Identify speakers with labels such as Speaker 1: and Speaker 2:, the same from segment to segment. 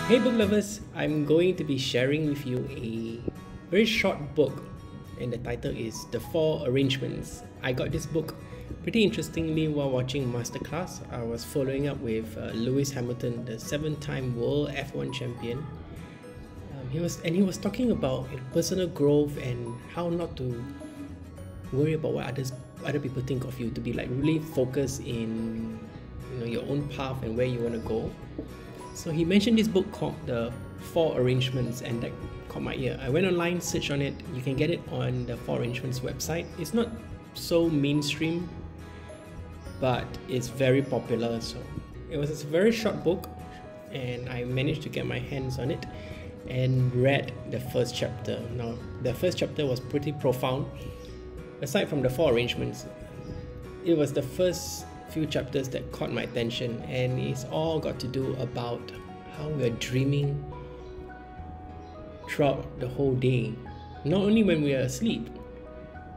Speaker 1: Hey book lovers, I'm going to be sharing with you a very short book, and the title is The Four Arrangements. I got this book pretty interestingly while watching Masterclass. I was following up with Lewis Hamilton, the 7-time world F1 champion. He was talking about personal growth and how not to worry about what other people think of you, to be like really focused in your own path and where you want to go. So he mentioned this book called The Four Arrangements, and that caught my ear. I went online, searched on it. You can get it on the Four Arrangements website. It's not so mainstream, but it's very popular. So it was a very short book, and I managed to get my hands on it and read the first chapter. Now, the first chapter was pretty profound. Aside from the four arrangements, it was the first few chapters that caught my attention, and it's all got to do about how we're dreaming throughout the whole day, not only when we are asleep,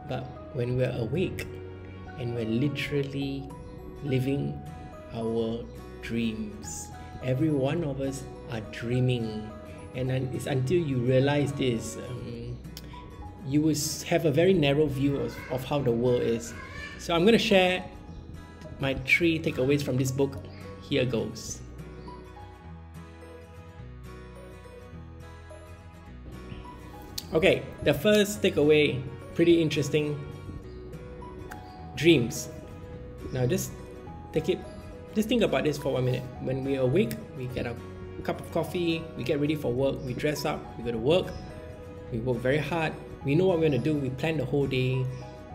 Speaker 1: but when we're awake, and we're literally living our dreams. Every one of us are dreaming, and it's until you realize this, you will have a very narrow view of how the world is. So I'm going to share my 3 takeaways from this book. Here goes. Okay, the first takeaway, pretty interesting. Dreams. Now just think about this for 1 minute. When we're awake, we get a cup of coffee, we get ready for work, we dress up, we go to work, we work very hard, we know what we're going to do, we plan the whole day,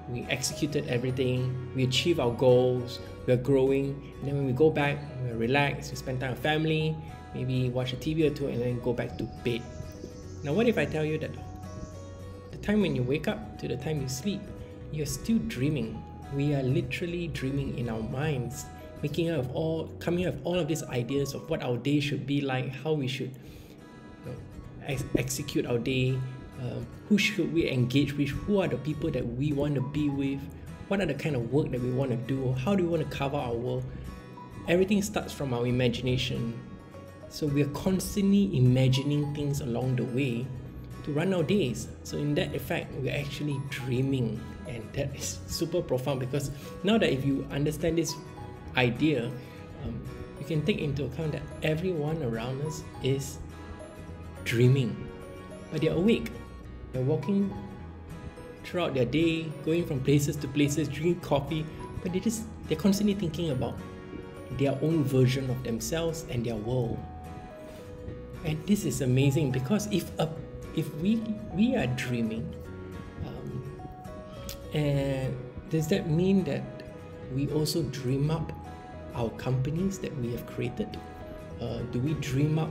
Speaker 1: we executed everything, we achieve our goals, we're growing, and then when we go back, we relax, we spend time with family, maybe watch a TV or two, and then go back to bed. Now what if I tell you that the time when you wake up to the time you sleep, you're still dreaming. We are literally dreaming in our minds, coming up with all of these ideas of what our day should be like, how we should execute our day, who should we engage with, who are the people that we want to be with, what are the kind of work that we want to do, how do we want to cover our world. Everything starts from our imagination. So we are constantly imagining things along the way to run our days. So in that effect, we're actually dreaming, and that is super profound, because now that if you understand this idea, you can take into account that everyone around us is dreaming, but they're awake. They're walking throughout their day, going from places to places, drinking coffee, but they're constantly thinking about their own version of themselves and their world. And this is amazing, because if we are dreaming, and does that mean that we also dream up our companies that we have created? Do we dream up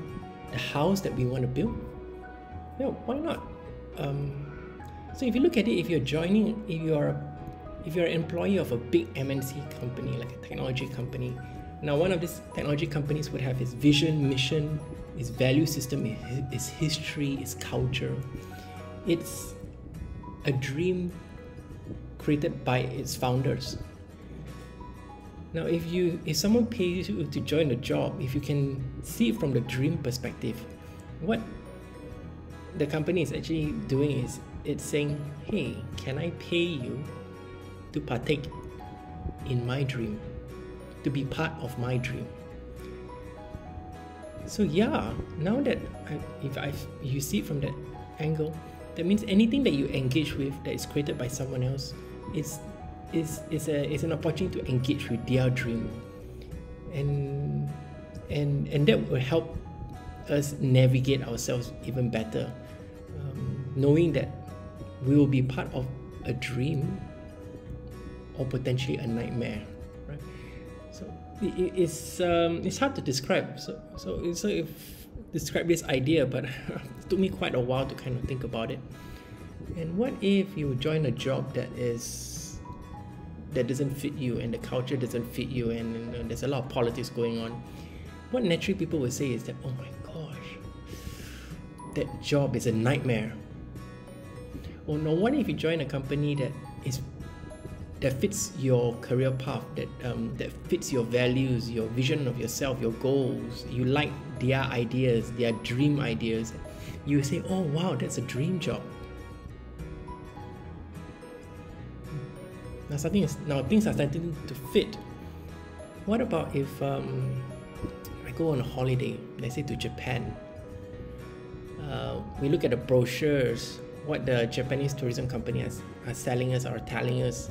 Speaker 1: the house that we want to build? No, why not? So if you look at it, if you're an employee of a big MNC company, like a technology company, now one of these technology companies would have its vision, mission, its value system, its history, its culture. It's a dream created by its founders. Now if someone pays you to join a job, if you can see it from the dream perspective, what the company is actually doing is it's saying, hey, can I pay you to partake in my dream, to be part of my dream? So yeah, now that you see it from that angle, that means anything that you engage with that is created by someone else is an opportunity to engage with their dream, and that will help us navigate ourselves even better, knowing that we will be part of a dream or potentially a nightmare, right? So it's hard to describe. So if describe this idea, but it took me quite a while to kind of think about it. And what if you join a job that doesn't fit you, and the culture doesn't fit you, and there's a lot of politics going on? What naturally people will say is that, oh my gosh, that job is a nightmare. Or no, what if you join a company that is that fits your career path, that fits your values, your vision of yourself, your goals. You like their ideas, their dream ideas. You say, oh wow, that's a dream job. Now things are starting to fit. What about if I go on a holiday, let's say to Japan? We look at the brochures, what the Japanese tourism company are selling us or telling us,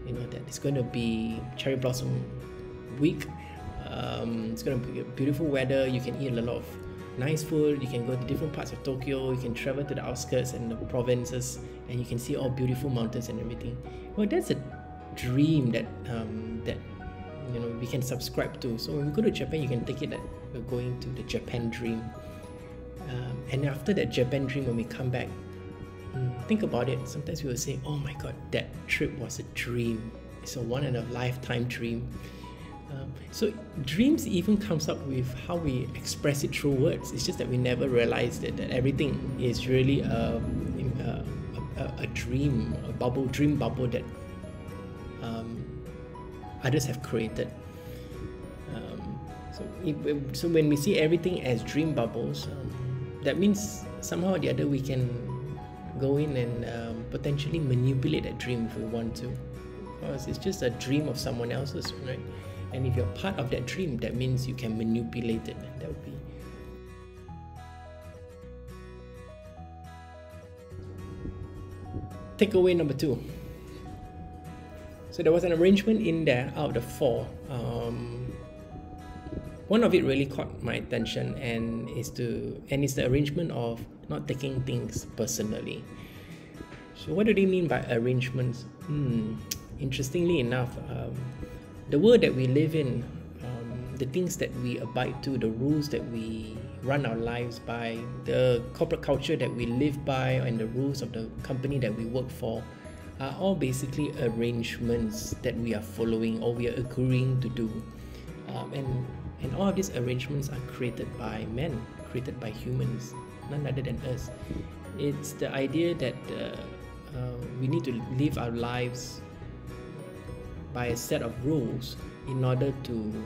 Speaker 1: that it's going to be cherry blossom week. It's going to be beautiful weather. You can eat a lot of nice food. You can go to different parts of Tokyo. You can travel to the outskirts and the provinces, and you can see all beautiful mountains and everything. Well, that's a dream that we can subscribe to. So when we go to Japan, you can take it that we're going to the Japan dream. And after that Japan dream, when we come back, think about it. Sometimes we will say, oh my god, that trip was a dream. It's a one in a lifetime dream. So dreams even comes up with how we express it through words. It's just that we never realized that everything is really a dream, dream bubble that others have created. So when we see everything as dream bubbles, that means somehow or the other we can go in and potentially manipulate that dream if we want to, because it's just a dream of someone else's, right? And if you're part of that dream, that means you can manipulate it. That would be takeaway number 2. So there was an arrangement in there out of the 4. One of it really caught my attention, and it's the arrangement of not taking things personally. So what do they mean by arrangements? Interestingly enough, the world that we live in, the things that we abide to, the rules that we run our lives by, the corporate culture that we live by, and the rules of the company that we work for are all basically arrangements that we are following or we are agreeing to do. And all of these arrangements are created by men, created by humans, none other than us. It's the idea that we need to live our lives by a set of rules in order to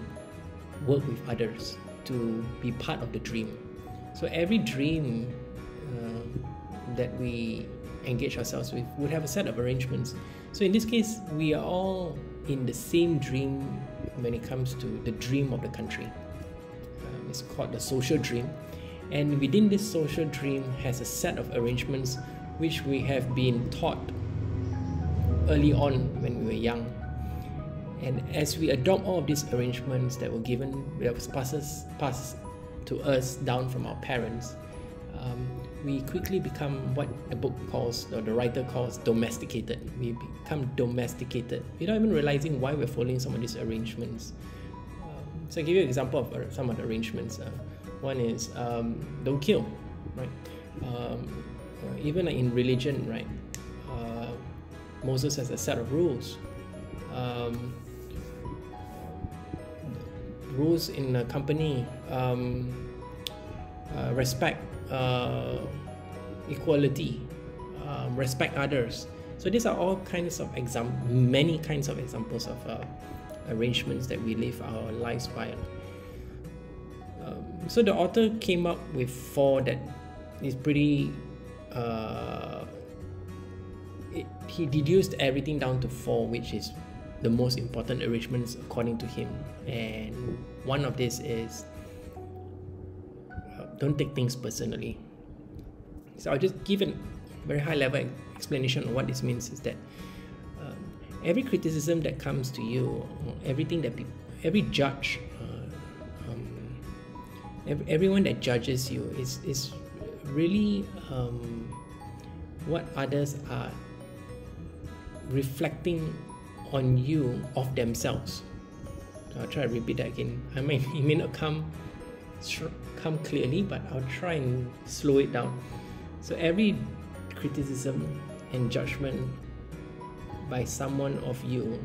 Speaker 1: work with others, to be part of the dream. So every dream that we engage ourselves with would have a set of arrangements. So in this case, we are all in the same dream when it comes to the dream of the country. It's called the social dream, and within this social dream has a set of arrangements which we have been taught early on when we were young. And as we adopt all of these arrangements that were passed to us down from our parents, we quickly become what the book calls, or the writer calls, domesticated. We become domesticated without even realizing why we're following some of these arrangements. So I'll give you an example of some of the arrangements. One is don't kill, right? Even in religion, right? Moses has a set of rules. Rules in a company, respect, equality, respect others. So these are all kinds of many kinds of examples of arrangements that we live our lives by. So the author came up with 4 that is pretty. He deduced everything down to 4, which is the most important arrangements according to him. And one of this is don't take things personally. So I'll just give a very high level explanation of what this means. Is that every criticism that comes to you, everything that every judge, everyone that judges you is really what others are reflecting on you of themselves. So I'll try to repeat that again. It may not come clearly, but I'll try and slow it down. So every criticism and judgment by someone of you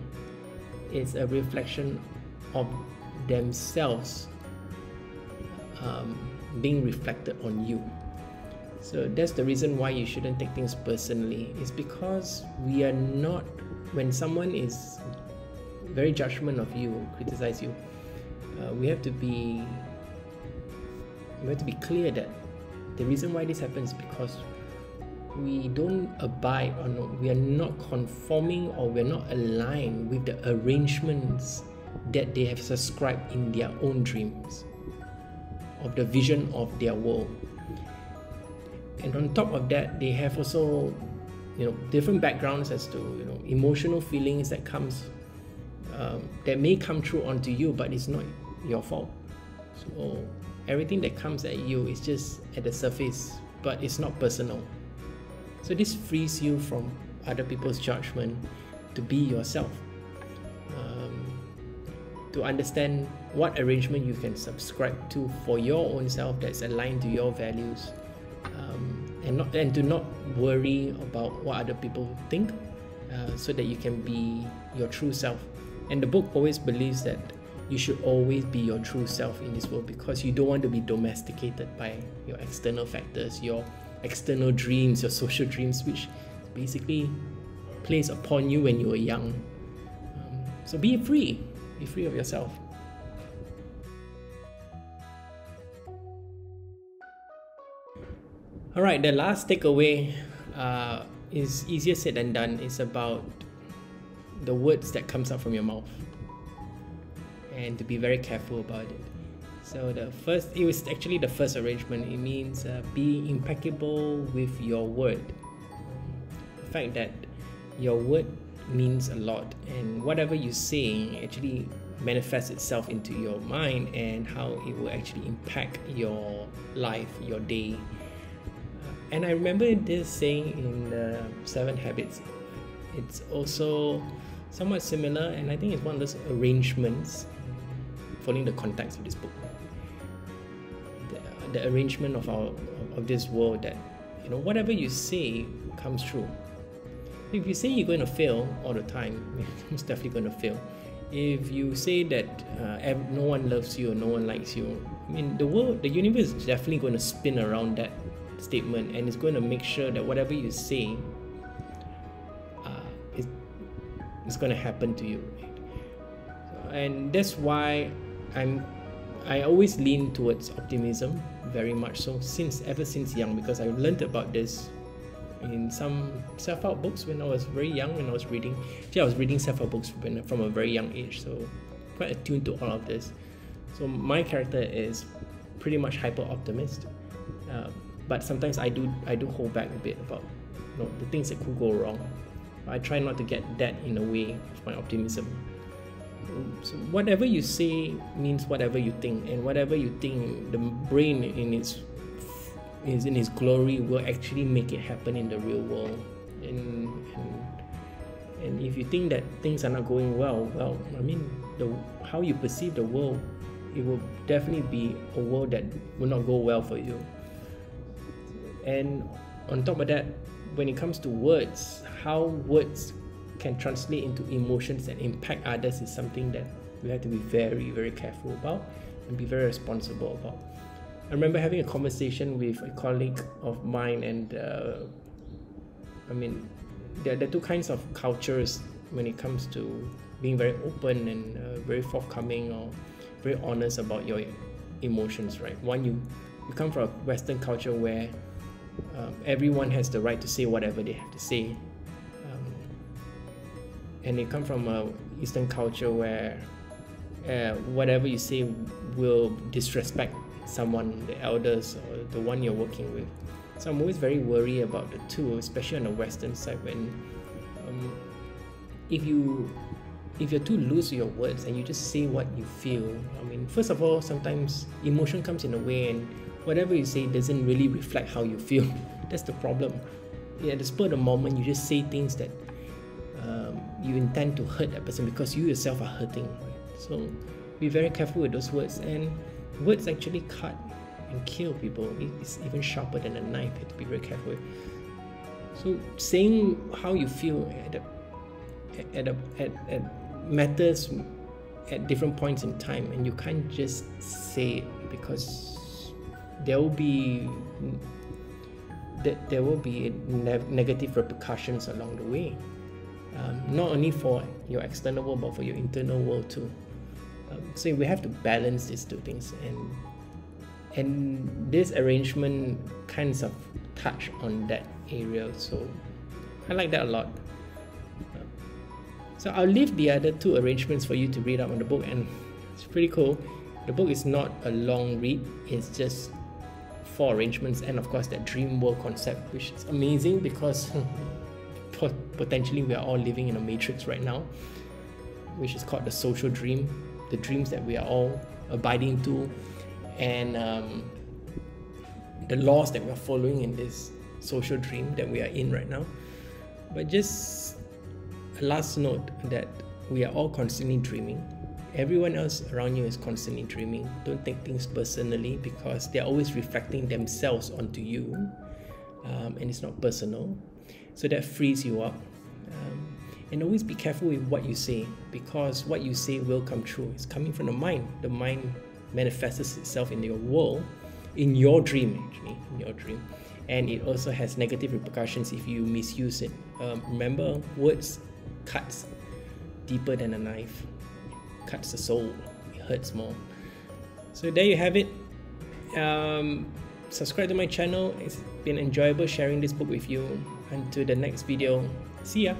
Speaker 1: is a reflection of themselves being reflected on you. So that's the reason why you shouldn't take things personally. It's because we are not when someone is very judgment of you, criticize you, we have to be clear that the reason why this happens is because we don't abide, or no, we are not conforming, or we're not aligned with the arrangements that they have subscribed in their own dreams of the vision of their world. And on top of that, they have also, different backgrounds as to, emotional feelings that comes that may come true onto you, but it's not your fault. So everything that comes at you is just at the surface, but it's not personal. So this frees you from other people's judgment to be yourself, to understand what arrangement you can subscribe to for your own self that's aligned to your values, and to not worry about what other people think, so that you can be your true self. And the book always believes that you should always be your true self in this world, because you don't want to be domesticated by your external factors, your external dreams, your social dreams, which basically plays upon you when you were young. So be free of yourself. Alright, the last takeaway is easier said than done. It's about the words that comes out from your mouth, and to be very careful about it. So it was actually the first arrangement. It means be impeccable with your word. The fact that your word means a lot, and whatever you say actually manifests itself into your mind, and how it will actually impact your life, your day. And I remember this saying in the 7 Habits. It's also somewhat similar, and I think it's one of those arrangements, following the context of this book. The arrangement of this world, that whatever you say comes true. If you say you're going to fail all the time, you're most definitely going to fail. If you say that no one loves you or no one likes you, the universe is definitely going to spin around that statement, and it's going to make sure that whatever you say is going to happen to you. And that's why I always lean towards optimism, very much so, ever since young, because I learned about this in some self-help books when I was very young. When I was reading self-help books from a very young age, so quite attuned to all of this. So my character is pretty much hyper-optimist, but sometimes I do hold back a bit about the things that could go wrong. I try not to get that in the way of my optimism. So whatever you say means whatever you think, and whatever you think, the brain in its glory will actually make it happen in the real world. And if you think that things are not going well, how you perceive the world, it will definitely be a world that will not go well for you. And on top of that, when it comes to words, how words can translate into emotions and impact others is something that we have to be very, very careful about and be very responsible about. I remember having a conversation with a colleague of mine, and there are two kinds of cultures when it comes to being very open and very forthcoming or very honest about your emotions, right? One, you come from a Western culture where everyone has the right to say whatever they have to say, and you come from a Eastern culture where whatever you say will disrespect someone, the elders or the one you're working with. So I'm always very worried about the two, especially on the Western side, when if you're too loose with your words and you just say what you feel. First of all, sometimes emotion comes in the way, and whatever you say doesn't really reflect how you feel. That's the problem. At the spur of the moment, you just say things that you intend to hurt that person because you yourself are hurting. So be very careful with those words, and words actually cut and kill people. It's even sharper than a knife. You have to be very careful. So saying how you feel at matters at different points in time, and you can't just say it, because there will be negative repercussions along the way. not only for your external world but for your internal world too. So we have to balance these two things, and this arrangement kinds of touch on that area, so I like that a lot. So I'll leave the other two arrangements for you to read up on the book, and it's pretty cool. The book is not a long read, it's just 4 arrangements, and of course that dream world concept, which is amazing because potentially we are all living in a matrix right now, which is called the social dream, the dreams that we are all abiding to, and the laws that we are following in this social dream that we are in right now. But just a last note that we are all constantly dreaming. Everyone else around you is constantly dreaming. Don't take things personally because they're always reflecting themselves onto you, and it's not personal. So that frees you up. And always be careful with what you say, because what you say will come true. It's coming from the mind. The mind manifests itself in your world, in your dream actually, in your dream. And it also has negative repercussions if you misuse it. Remember, words cuts deeper than a knife. Cuts the soul, it hurts more. So there you have it. Subscribe to my channel. It's been enjoyable sharing this book with you. Until the next video, see ya.